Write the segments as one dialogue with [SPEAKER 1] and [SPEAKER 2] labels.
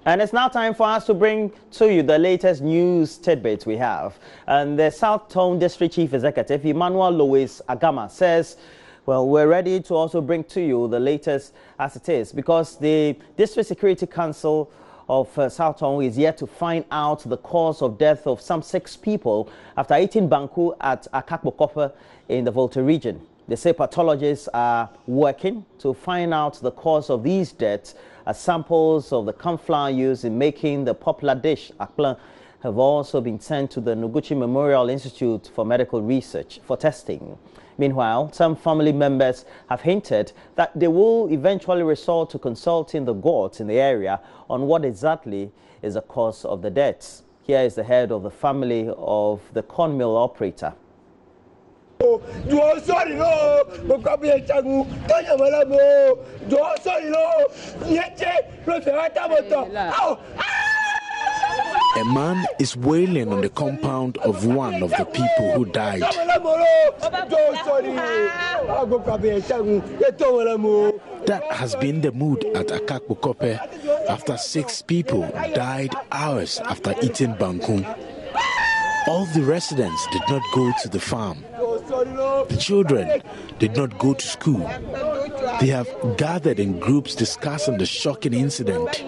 [SPEAKER 1] And it's now time for us to bring to you the latest news tidbits we have. And the South Tone District Chief Executive, Emmanuel Louis Agama, says, well, we're ready to also bring to you the latest as it is, because the District Security Council of South Tone is yet to find out the cause of death of some 6 people after eating banku at Akakbokope in the Volta region. They say pathologists are working to find out the cause of these deaths, as samples of the corn flour used in making the popular dish akplan have also been sent to the Noguchi Memorial Institute for Medical Research for testing. Meanwhile, some family members have hinted that they will eventually resort to consulting the gods in the area on what exactly is the cause of the deaths. Here is the head of the family of the corn mill operator.
[SPEAKER 2] A man is wailing on the compound of one of the people who died. That has been the mood at Akakbokope after 6 people died hours after eating banku. All the residents did not go to the farm. The children did not go to school. They have gathered in groups discussing the shocking incident.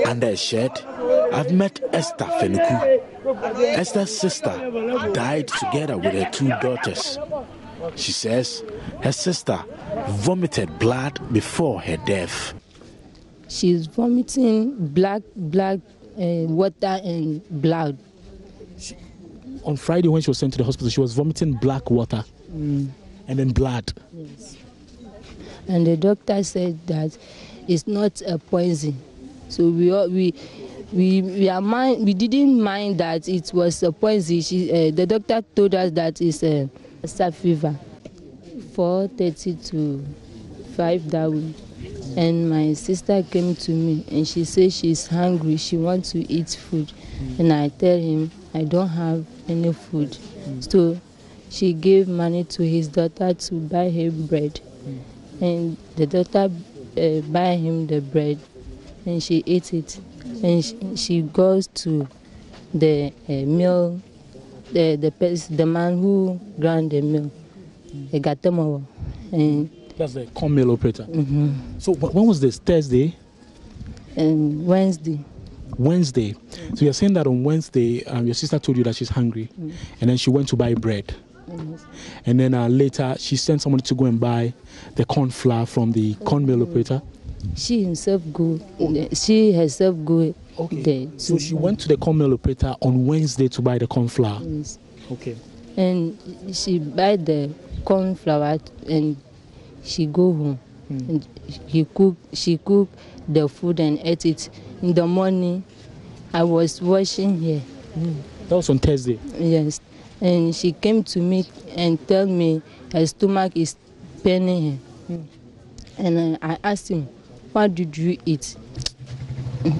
[SPEAKER 2] Under a shed, I've met Esther Fenuku. Esther's sister died together with her 2 daughters. She says her sister vomited blood before her death.
[SPEAKER 3] She's vomiting black water and blood.
[SPEAKER 4] On Friday, when she was sent to the hospital, she was vomiting black water and then blood.
[SPEAKER 3] Yes. And the doctor said that it's not a poison. So we didn't mind that it was a poison. The doctor told us that it's a staph fever, 4:30 to 5 that week. And my sister came to me and she said she's hungry. She wants to eat food. And I tell him I don't have any food. So she gave money to his daughter to buy him bread. And the daughter buy him the bread and she ate it. And she goes to the mill, the man who ground the mill, and
[SPEAKER 4] that's the corn mill operator. So when was this? Thursday?
[SPEAKER 3] And Wednesday.
[SPEAKER 4] Wednesday. So you're saying that on Wednesday, your sister told you that she's hungry, and then she went to buy bread. And then later, she sent somebody to go and buy the corn flour from the corn mill operator.
[SPEAKER 3] She herself go there.
[SPEAKER 4] So she went to the corn mill operator on Wednesday to buy the corn flour.
[SPEAKER 3] Yes.
[SPEAKER 4] Okay.
[SPEAKER 3] And she buy the corn flour and she go home. And she cook the food and ate it. In the morning, I was washing here.
[SPEAKER 4] That was on Thursday?
[SPEAKER 3] Yes. And she came to me and told me her stomach is paining her. And I asked him, what did you eat?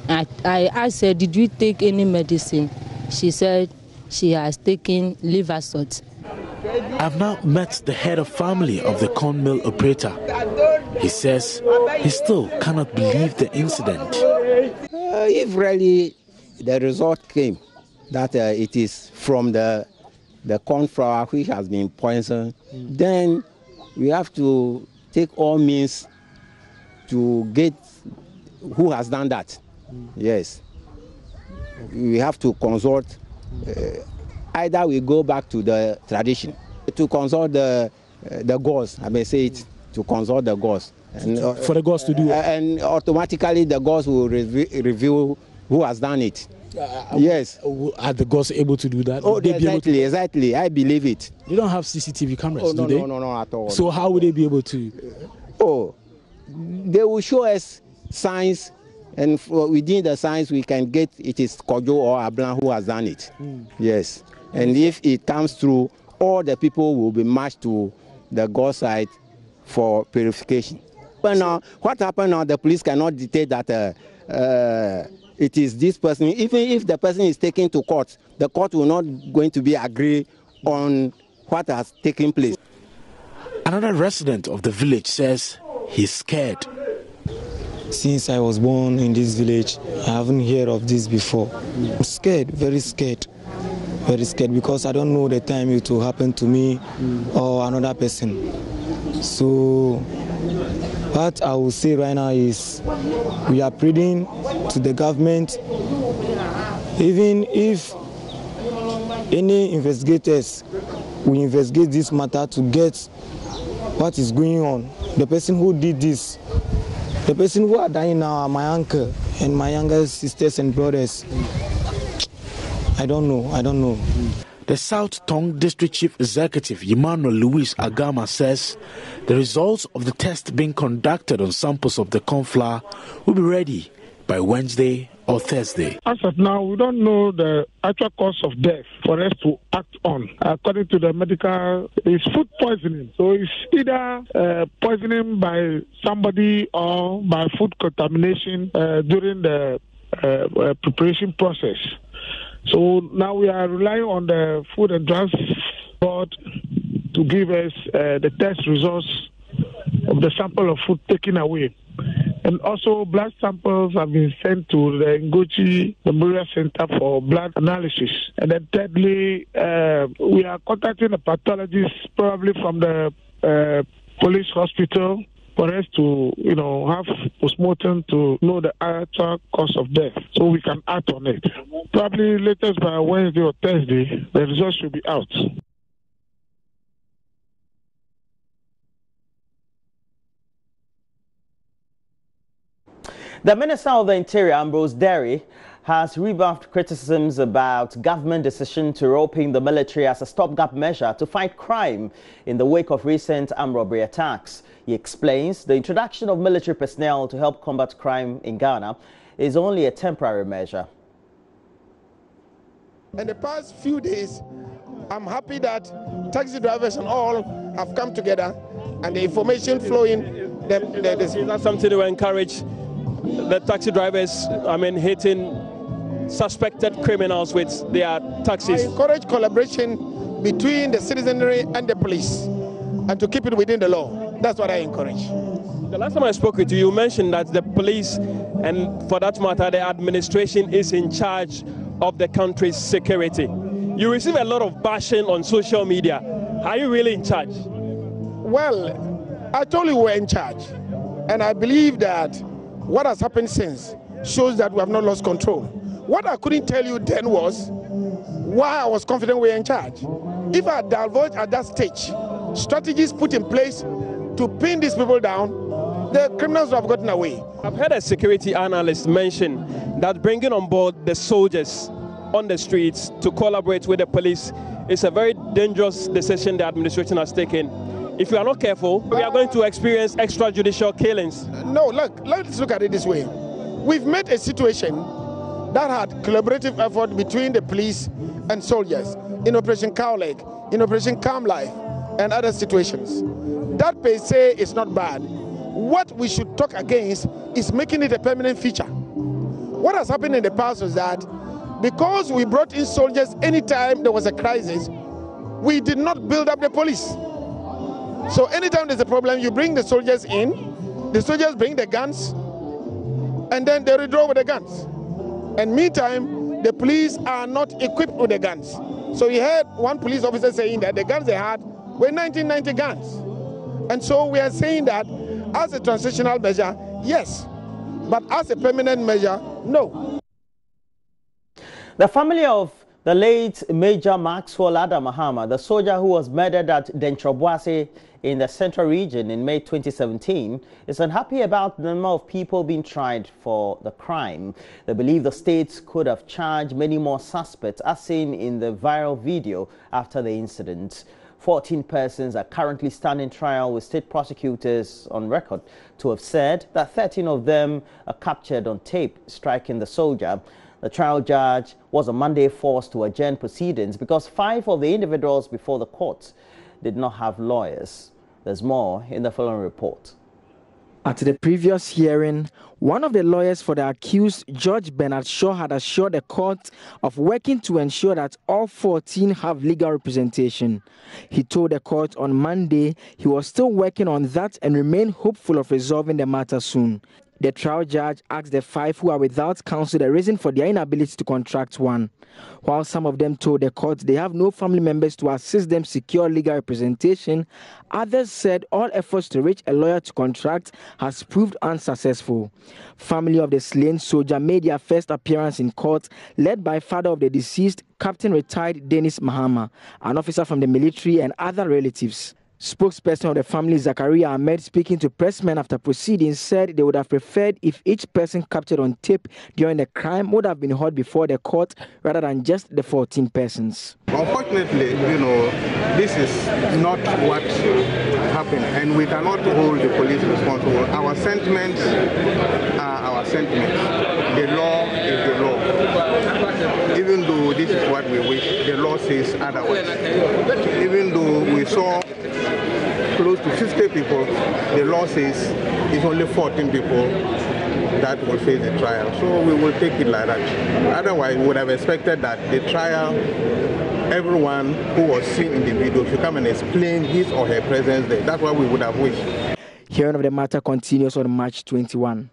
[SPEAKER 3] I asked her, did you take any medicine? She said she has taken liver salt.
[SPEAKER 2] I've now met the head of family of the corn mill operator. He says he still cannot believe the incident.
[SPEAKER 5] If really the result came that it is from the corn flour which has been poisoned, then we have to take all means to get who has done that. Yes. We have to consult. Either we go back to the tradition, to consult the gods, I may say it, to consult the gods. And,
[SPEAKER 4] for the gods to do it?
[SPEAKER 5] And automatically the gods will reveal who has done it. Yes.
[SPEAKER 4] Are the gods able to do that?
[SPEAKER 5] Oh, exactly. I believe it.
[SPEAKER 4] They don't have CCTV cameras,
[SPEAKER 5] oh, no,
[SPEAKER 4] do they?
[SPEAKER 5] No, at all.
[SPEAKER 4] So how would they be able to?
[SPEAKER 5] Oh, they will show us signs, and within the signs we can get it is Kojo or Ablan who has done it. Yes. And if it comes through, all the people will be marched to the God side for purification. But now, what happened now, the police cannot dictate that it is this person. Even if the person is taken to court, the court will not going to be agree on what has taken place.
[SPEAKER 2] Another resident of the village says he's scared.
[SPEAKER 6] since I was born in this village. I haven't heard of this before. I'm scared, very scared because I don't know the time it will happen to me or another person. So what I will say right now is we are pleading to the government, even if any investigators will investigate this matter to get what is going on. The person who did this, the person who are dying now are my uncle and my younger sisters and brothers. I don't know.
[SPEAKER 2] The South Tongue District Chief Executive Emmanuel Louis Agama says the results of the test being conducted on samples of the corn flour will be ready by Wednesday or Thursday.
[SPEAKER 7] As of now, we don't know the actual cause of death for us to act on. According to the medical, it's food poisoning. So it's either poisoning by somebody or by food contamination during the preparation process. So now we are relying on the Food and Drugs Board to give us the test results of the sample of food taken away. And also blood samples have been sent to the Ngochi Memorial Center for blood analysis. And then thirdly, we are contacting a pathologist probably from the police hospital for us to, have postmortem to know the actual cause of death so we can act on it. Probably latest by Wednesday or Thursday, the results should be out.
[SPEAKER 1] The Minister of the Interior, Ambrose Derry, has rebuffed criticisms about government decision to reopen the military as a stopgap measure to fight crime in the wake of recent armed robbery attacks. He explains the introduction of military personnel to help combat crime in Ghana is only a temporary measure.
[SPEAKER 8] In the past few days, I'm happy that taxi drivers and all have come together and the information flowing.
[SPEAKER 9] Is that something to encourage the taxi drivers, hitting suspected criminals with their taxis?
[SPEAKER 8] I encourage collaboration between the citizenry and the police and to keep it within the law. That's what I encourage.
[SPEAKER 9] The last time I spoke with you, you mentioned that the police and, for that matter, the administration is in charge of the country's security. You receive a lot of bashing on social media. Are you really in charge?
[SPEAKER 8] Well, I told you we're in charge. And I believe that what has happened since shows that we have not lost control. What I couldn't tell you then was why I was confident we were in charge. If I divulged at that stage strategies put in place to pin these people down, the criminals would have gotten away.
[SPEAKER 9] I've heard a security analyst mention that bringing on board the soldiers on the streets to collaborate with the police is a very dangerous decision the administration has taken. If we are not careful, we are going to experience extrajudicial killings.
[SPEAKER 8] No, let's look at it this way. We've met a situation that had collaborative effort between the police and soldiers in Operation Cowleg, in Operation Calm Life, and other situations. That per se is not bad. What we should talk against is making it a permanent feature. What has happened in the past is that because we brought in soldiers anytime there was a crisis, we did not build up the police. So anytime there's a problem, you bring the soldiers in, the soldiers bring the guns, and then they withdraw with the guns. And meantime, the police are not equipped with the guns. So we heard one police officer saying that the guns they had were 1990 guns. And so we are saying that as a transitional measure, yes, but as a permanent measure, no.
[SPEAKER 1] The family of the late Major Maxwell Adam Mahama, the soldier who was murdered at Dentroboase in the Central Region in May 2017, is unhappy about the number of people being tried for the crime. They believe the state could have charged many more suspects, as seen in the viral video after the incident. 14 persons are currently standing trial, with state prosecutors on record to have said that 13 of them are captured on tape striking the soldier. The trial judge was on Monday forced to adjourn proceedings because 5 of the individuals before the court did not have lawyers. There's more in the following report.
[SPEAKER 10] At the previous hearing, one of the lawyers for the accused, Judge Bernard Shaw, had assured the court of working to ensure that all 14 have legal representation. He told the court on Monday he was still working on that and remained hopeful of resolving the matter soon. The trial judge asked the 5 who are without counsel the reason for their inability to contract one. While some of them told the court they have no family members to assist them secure legal representation, others said all efforts to reach a lawyer to contract has proved unsuccessful. Family of the slain soldier made their first appearance in court, led by father of the deceased, Captain Retired Dennis Mahama, an officer from the military, and other relatives. Spokesperson of the family, Zakaria Ahmed, speaking to pressmen after proceedings, said they would have preferred if each person captured on tape during the crime would have been heard before the court rather than just the 14 persons.
[SPEAKER 11] Unfortunately, this is not what happened, and we cannot hold the police responsible. Our sentiments are our sentiments. The law is the law. Even though this is what we wish, the law says otherwise. Even though we saw close to 50 people, the law says it's only 14 people that will face the trial. So we will take it like that. Otherwise, we would have expected that the trial, everyone who was seen in the video should come and explain his or her presence there. That's what we would have wished.
[SPEAKER 10] Hearing of the matter continues on March 21.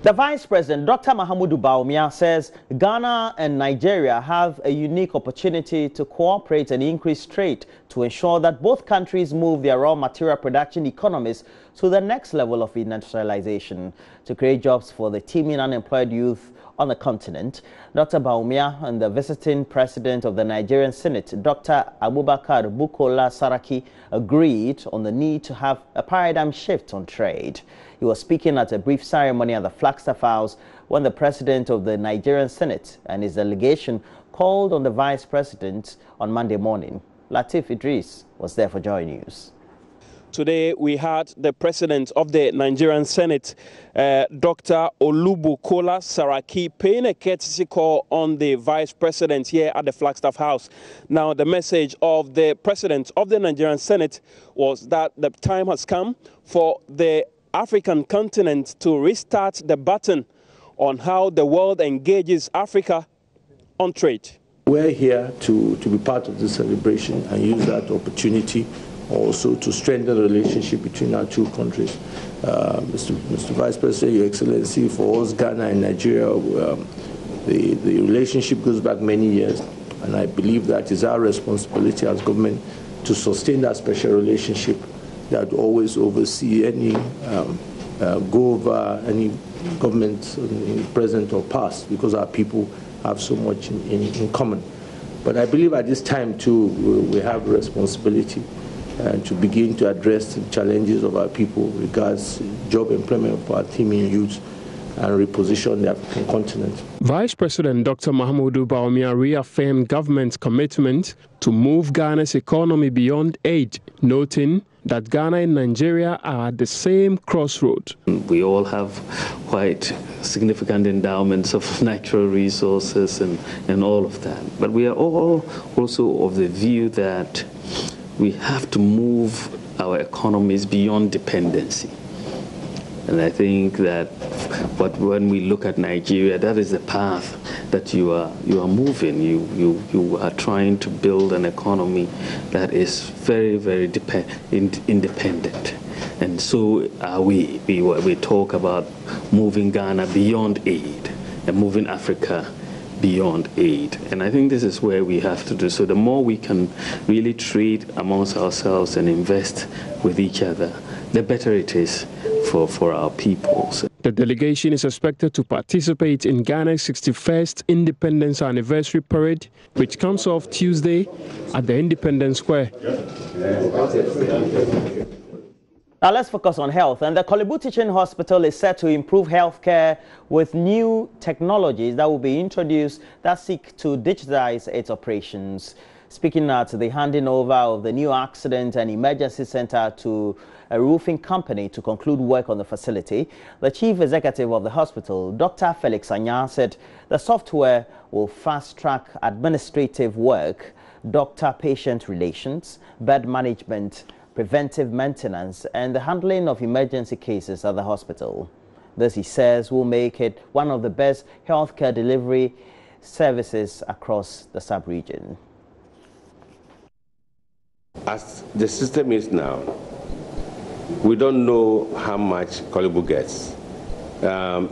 [SPEAKER 1] The Vice President, Dr. Mahamudu Bawumia, says Ghana and Nigeria have a unique opportunity to cooperate and increase trade to ensure that both countries move their raw material production economies to the next level of industrialization to create jobs for the teeming unemployed youth on the continent. Dr. Bawumia and the visiting president of the Nigerian Senate, Dr. Abubakar Bukola Saraki, agreed on the need to have a paradigm shift on trade. He was speaking at a brief ceremony at the Flagstaff House when the president of the Nigerian Senate and his delegation called on the vice president on Monday morning. Latif Idris was there for Joy News.
[SPEAKER 9] Today we had the president of the Nigerian Senate, Dr. Olubukola Saraki, paying a courtesy call on the vice president here at the Flagstaff House. Now, the message of the president of the Nigerian Senate was that the time has come for the African continent to restart the button on how the world engages Africa on trade.
[SPEAKER 12] We're here to be part of this celebration and use that opportunity also to strengthen the relationship between our two countries. Mr. Vice President, Your Excellency, for us, Ghana and Nigeria, the relationship goes back many years, and I believe that is our responsibility as government to sustain that special relationship, that always oversee any go over any government, present or past, because our people have so much in common. But I believe at this time too, we have a responsibility to begin to address the challenges of our people regards job employment for our teeming youth and reposition the African continent.
[SPEAKER 9] Vice President Dr. Mahamudu Bawumia reaffirmed government's commitment to move Ghana's economy beyond aid, noting that Ghana and Nigeria are at the same crossroad.
[SPEAKER 13] We all have quite significant endowments of natural resources and all of that. But we are all also of the view that we have to move our economies beyond dependency. And I think that when we look at Nigeria, that is the path that you are moving. You are trying to build an economy that is very, very independent. And so we talk about moving Ghana beyond aid and moving Africa beyond aid. And I think this is where we have to do. So the more we can really trade amongst ourselves and invest with each other, the better it is for our people.
[SPEAKER 9] The delegation is expected to participate in Ghana's 61st Independence Anniversary Parade, which comes off Tuesday at the Independence Square.
[SPEAKER 1] Now let's focus on health. And the Kolebu Teaching Hospital is set to improve healthcare with new technologies that will be introduced that seek to digitize its operations. Speaking at the handing over of the new accident and emergency center to a roofing company to conclude work on the facility, the chief executive of the hospital, Dr. Felix Anya, said the software will fast-track administrative work, doctor-patient relations, bed management, preventive maintenance, and the handling of emergency cases at the hospital. This, he says, will make it one of the best healthcare delivery services across the sub-region.
[SPEAKER 14] As the system is now, we don't know how much Kolibu gets.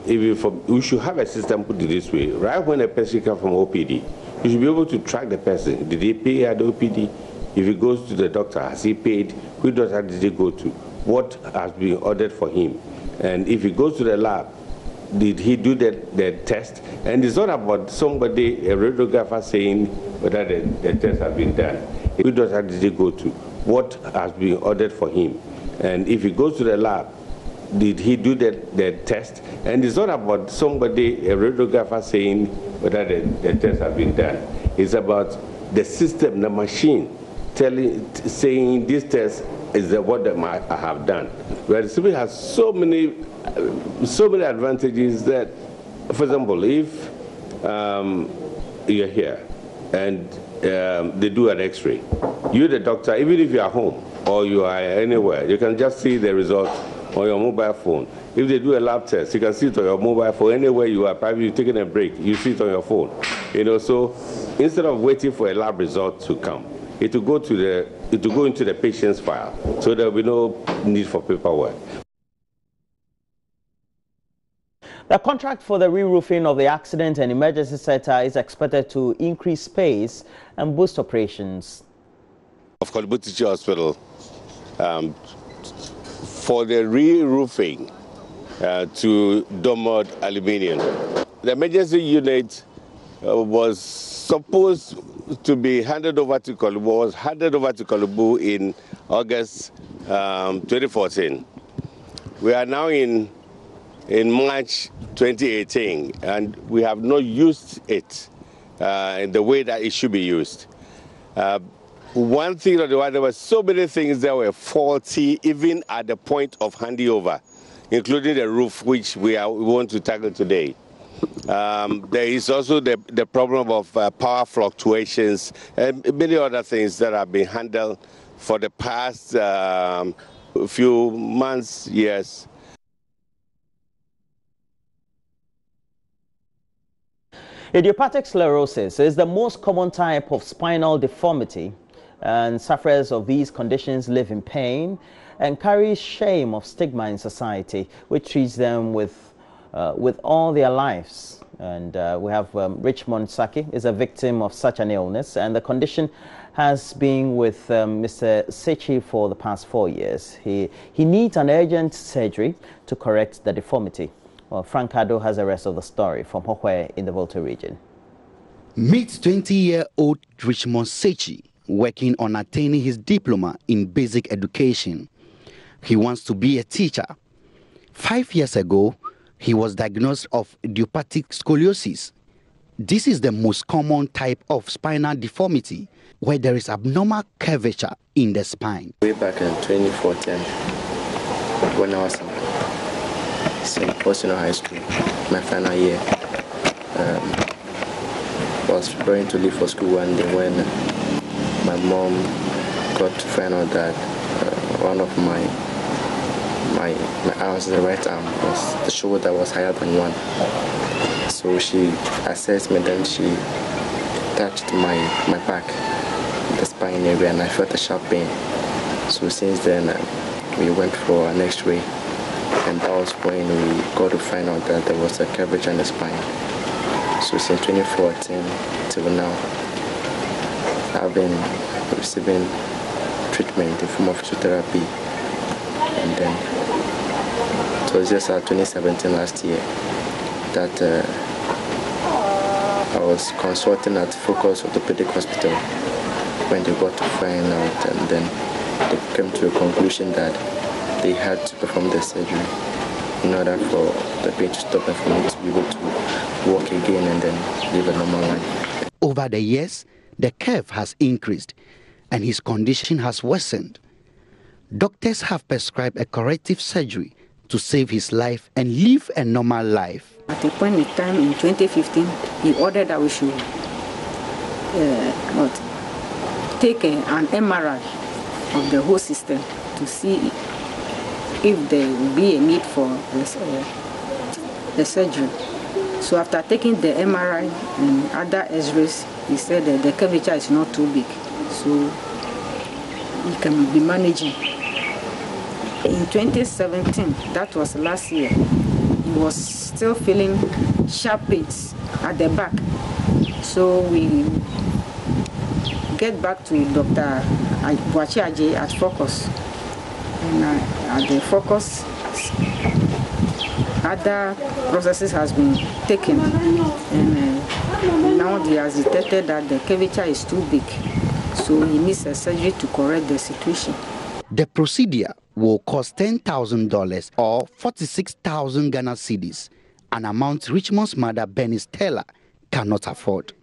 [SPEAKER 14] We should have a system put it this way. Right when a person comes from OPD, you should be able to track the person. Did he pay at the OPD? If he goes to the doctor, has he paid? Which doctor did he go to? What has been ordered for him? And if he goes to the lab, did he do the test? And it's not about somebody, a radiographer, saying whether the test has been done. Which doctor did he go to? What has been ordered for him? And if he goes to the lab, did he do the test? And it's not about somebody, a radiographer, saying whether the test has been done. It's about the system, the machine, saying this test is what I have done. Where the civil has so many advantages that, for example, if you're here and they do an X-ray, you, the doctor, even if you are home or you are anywhere, you can just see the result on your mobile phone. If they do a lab test, you can see it on your mobile phone. Anywhere you are, probably you're taking a break, you see it on your phone. So instead of waiting for a lab result to come, it will go into the patient's file, so there will be no need for paperwork.
[SPEAKER 1] The contract for the re-roofing of the accident and emergency center is expected to increase space and boost operations.
[SPEAKER 14] Of Kolibu Teaching Hospital, for the re-roofing to Domod Aluminium, the emergency unit was supposed to be handed over to Kolibu, in August 2014. We are now in March 2018, and we have not used it in the way that it should be used. One thing or the other, there were so many things that were faulty, even at the point of handing over, including the roof, which we want to tackle today. There is also the problem of power fluctuations and many other things that have been handled for the past few months, years.
[SPEAKER 1] Idiopathic sclerosis is the most common type of spinal deformity, and sufferers of these conditions live in pain and carry shame of stigma in society, which treats them with all their lives. And we have Richmond Saki is a victim of such an illness, and the condition has been with Mr. Sechi for the past 4 years. He needs an urgent surgery to correct the deformity. Well, Frank Ado has the rest of the story from Hokwe in the Volta region.
[SPEAKER 15] Meet 20-year-old Richmond Sechi working on attaining his diploma in basic education. He wants to be a teacher. 5 years ago, he was diagnosed of idiopathic scoliosis. This is the most common type of spinal deformity, where there is abnormal curvature in the spine.
[SPEAKER 16] Way back in 2014, when I was in St. Paul's High School, my final year, I was preparing to leave for school one day when my mom got to find out that one of my arms, the right arm, the shoulder was higher than one. So she assessed me, then she touched my back, the spine area, and I felt a sharp pain. So since then, we went for an X-ray, and that was when we got to find out that there was a curvature in the spine. So since 2014 till now, I've been receiving treatment in the form of physiotherapy, and then it was just 2017 last year that I was consulting at Focus Orthopedic Hospital when they got to find out, and then they came to a conclusion that they had to perform the surgery in order for the pain to stop and for me to be able to walk again and then live a normal life.
[SPEAKER 15] Over the years, the curve has increased and his condition has worsened. Doctors have prescribed a corrective surgery to save his life and live a normal life.
[SPEAKER 17] At a point in time in 2015, he ordered that we should take an MRI of the whole system to see if there will be a need for the surgery. So after taking the MRI and other X-rays, he said that the curvature is not too big, so he can be managing. In 2017, that was last year, he was still feeling sharp pains at the back. So we get back to Dr. Boachiaje at Focus. And at the Focus, other processes has been taken. And now he has detected that the curvature is too big. So he needs a surgery to correct the situation.
[SPEAKER 15] The procedure will cost $10,000 or 46,000 Ghana cedis, an amount Richmond's mother, Benny Stella, cannot afford.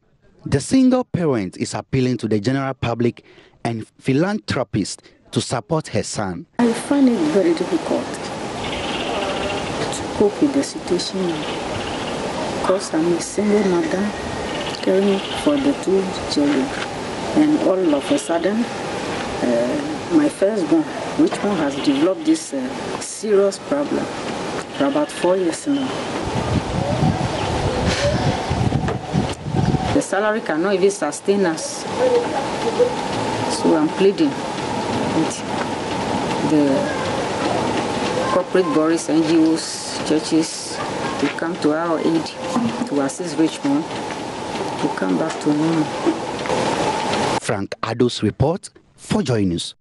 [SPEAKER 15] The single parent is appealing to the general public and philanthropists to support her son.
[SPEAKER 17] I find it very difficult to cope with the situation because I'm a single mother caring for the 2 children, and all of a sudden my firstborn, which one has developed this serious problem for about 4 years now. The salary cannot even sustain us. So I'm pleading with the corporate bodies, NGOs, churches to come to our aid to assist Richmond to come back to normal.
[SPEAKER 15] Frank Ado's report for JoyNews.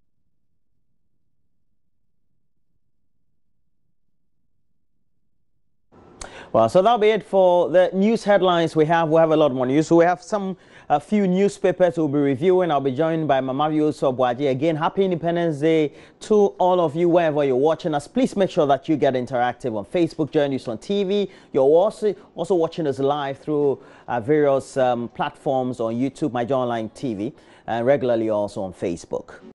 [SPEAKER 1] Well, so that'll be it for the news headlines we have. We have a lot more news. So we have a few newspapers we'll be reviewing. I'll be joined by Mama Vioso Boaji. Again, happy Independence Day to all of you wherever you're watching us. Please make sure that you get interactive on Facebook, JoyNews on TV. You're also watching us live through various platforms on YouTube, My Joy Online TV, and regularly also on Facebook.